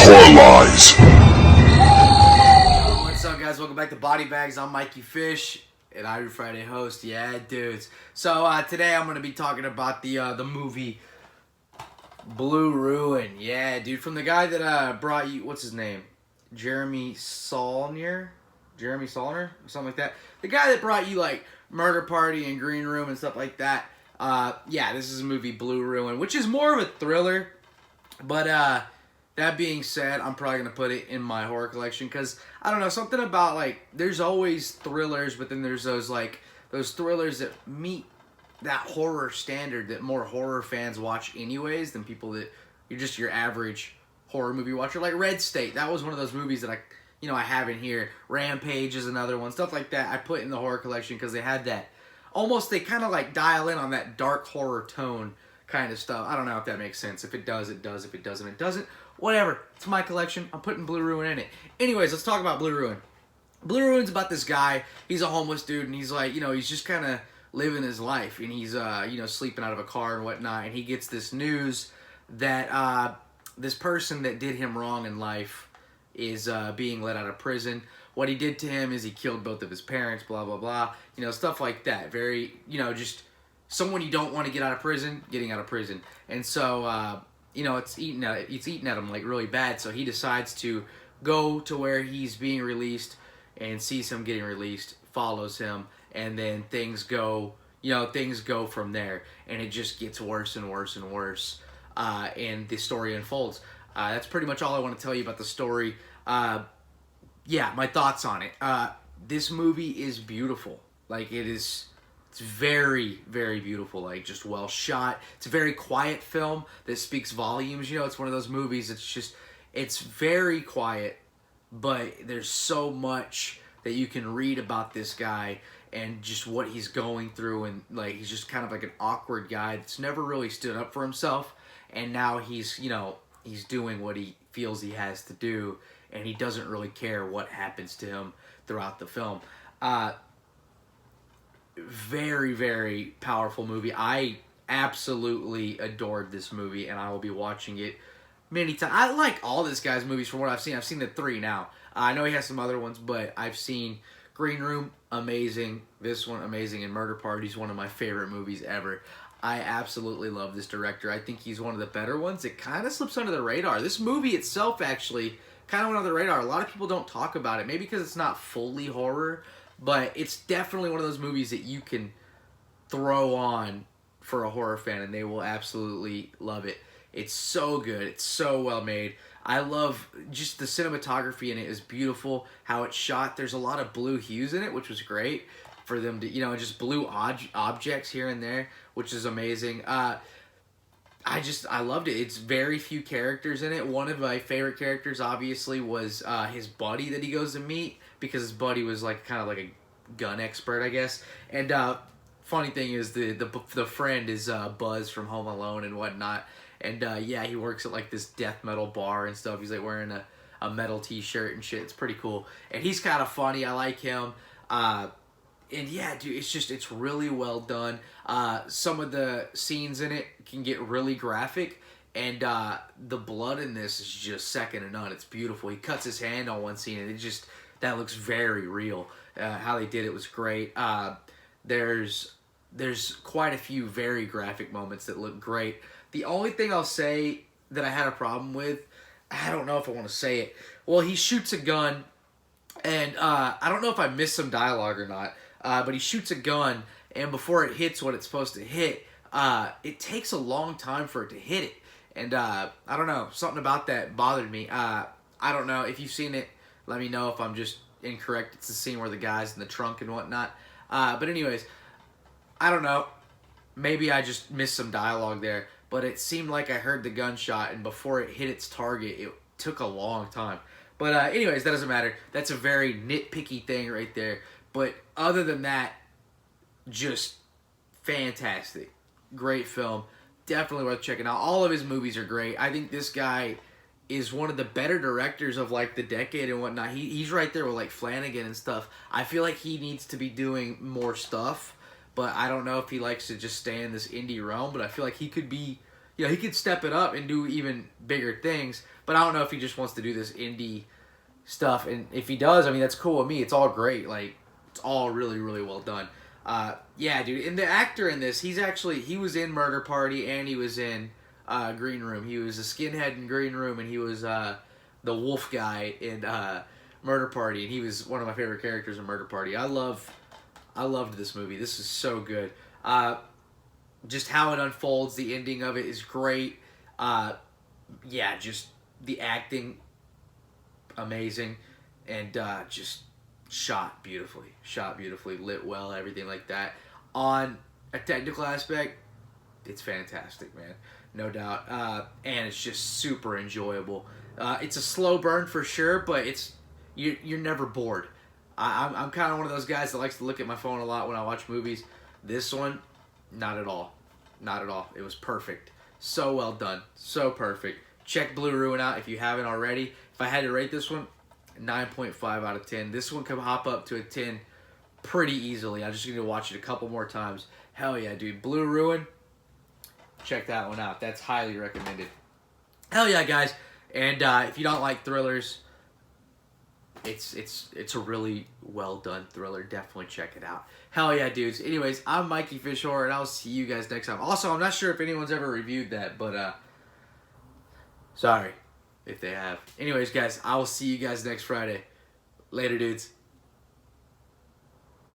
Horror Lies. What's up, guys? Welcome back to Body Bags. I'm MikeyFish, and I'm your Friday host. Yeah, dudes. So today I'm gonna be talking about the movie Blue Ruin. Yeah, dude, from the guy that brought you. What's his name? Jeremy Saulnier, or something like that. The guy that brought you like Murder Party and Green Room and stuff like that. Yeah, this is a movie Blue Ruin, which is more of a thriller, but that being said, I'm probably going to put it in my horror collection because, I don't know, something about, like, there's always thrillers, but then there's those thrillers that meet that horror standard that more horror fans watch anyways than people that, you're just your average horror movie watcher. Like Red State, that was one of those movies that I have in here. Rampage is another one. Stuff like that I put in the horror collection because they had that, almost, they kind of, like, dial in on that dark horror tone kind of stuff. I don't know if that makes sense. If it does, it does. If it doesn't, it doesn't. Whatever. It's my collection. I'm putting Blue Ruin in it. Anyways, let's talk about Blue Ruin. Blue Ruin's about this guy. He's a homeless dude, and he's like, he's just kind of living his life, and he's, sleeping out of a car and whatnot, and he gets this news that this person that did him wrong in life is being let out of prison. What he did to him is he killed both of his parents, blah, blah, blah. Stuff like that. Very, just someone you don't want to get out of prison, getting out of prison. And so, it's eating at him like really bad. So he decides to go to where he's being released and sees him getting released, follows him, and then things go from there. And it just gets worse and worse and worse. And the story unfolds. That's pretty much all I want to tell you about the story. Yeah, my thoughts on it. This movie is beautiful. Like, it's very, very beautiful, like, just well shot. It's a very quiet film that speaks volumes. It's one of those movies, it's very quiet, but there's so much that you can read about this guy and just what he's going through, and, like, he's just kind of like an awkward guy that's never really stood up for himself, and now he's doing what he feels he has to do, and he doesn't really care what happens to him throughout the film. Very, very powerful movie. I absolutely adored this movie, and I will be watching it many times. I like all this guy's movies from what I've seen. I've seen the 3 now. I know he has some other ones, but I've seen Green Room, amazing. This one, amazing. And Murder Party is one of my favorite movies ever. I absolutely love this director. I think he's one of the better ones. It kind of slips under the radar. This movie itself actually kind of went under the radar. A lot of people don't talk about it. Maybe because it's not fully horror, but it's definitely one of those movies that you can throw on for a horror fan and they will absolutely love it. It's so good. It's so well made. I love just the cinematography in it is beautiful. How it's shot. There's a lot of blue hues in it, which was great for them to, just blue objects here and there, which is amazing. I loved it. It's very few characters in it. One of my favorite characters, obviously, was his buddy that he goes to meet, because his buddy was like kind of like a gun expert, I guess. And funny thing is, the friend is Buzz from Home Alone and whatnot. And yeah, he works at like this death metal bar and stuff. He's like wearing a metal t-shirt and shit. It's pretty cool. And he's kind of funny. I like him. And yeah, dude, it's really well done. Some of the scenes in it can get really graphic, and the blood in this is just second to none. It's beautiful. He cuts his hand on one scene, and that looks very real. How they did it was great. There's quite a few very graphic moments that look great. The only thing I'll say that I had a problem with, I don't know if I want to say it. Well, he shoots a gun, and I don't know if I missed some dialogue or not. But he shoots a gun, and before it hits what it's supposed to hit, it takes a long time for it to hit it. And I don't know, something about that bothered me. I don't know, if you've seen it, let me know if I'm just incorrect. It's the scene where the guy's in the trunk and whatnot. But anyways, I don't know, maybe I just missed some dialogue there, but it seemed like I heard the gunshot, and before it hit its target, it took a long time. But anyways, that doesn't matter. That's a very nitpicky thing right there. But other than that, just fantastic. Great film. Definitely worth checking out. All of his movies are great. I think this guy is one of the better directors of like the decade and whatnot. He's right there with like Flanagan and stuff. I feel like he needs to be doing more stuff, but I don't know if he likes to just stay in this indie realm. But I feel like he could be, he could step it up and do even bigger things. But I don't know if he just wants to do this indie stuff. And if he does, I mean, that's cool with me. It's all great. Like, it's all really, really well done. Yeah, dude. And the actor in this, he was in Murder Party and he was in Green Room. He was a skinhead in Green Room, and he was the wolf guy in Murder Party. And he was one of my favorite characters in Murder Party. I loved this movie. This is so good. Just how it unfolds, the ending of it is great. Yeah, just the acting, amazing, and just shot beautifully, lit well, everything like that. On a technical aspect, it's fantastic, man, no doubt. And it's just super enjoyable. It's a slow burn for sure, but you're never bored. I'm kind of one of those guys that likes to look at my phone a lot when I watch movies. This one, not at all. Not at all. It was perfect. So well done. So perfect. Check Blue Ruin out if you haven't already. If I had to rate this one, 9.5 out of 10. This one could hop up to a 10 pretty easily. I just need to watch it a couple more times. Hell yeah, dude. Blue Ruin, check that one out. That's highly recommended. Hell yeah, guys. And if you don't like thrillers, it's a really well done thriller. Definitely check it out. Hell yeah, dudes. Anyways, I'm MikeyFish Horror, and I'll see you guys next time. Also, I'm not sure if anyone's ever reviewed that, but sorry if they have. Anyways, guys, I will see you guys next Friday. Later, dudes.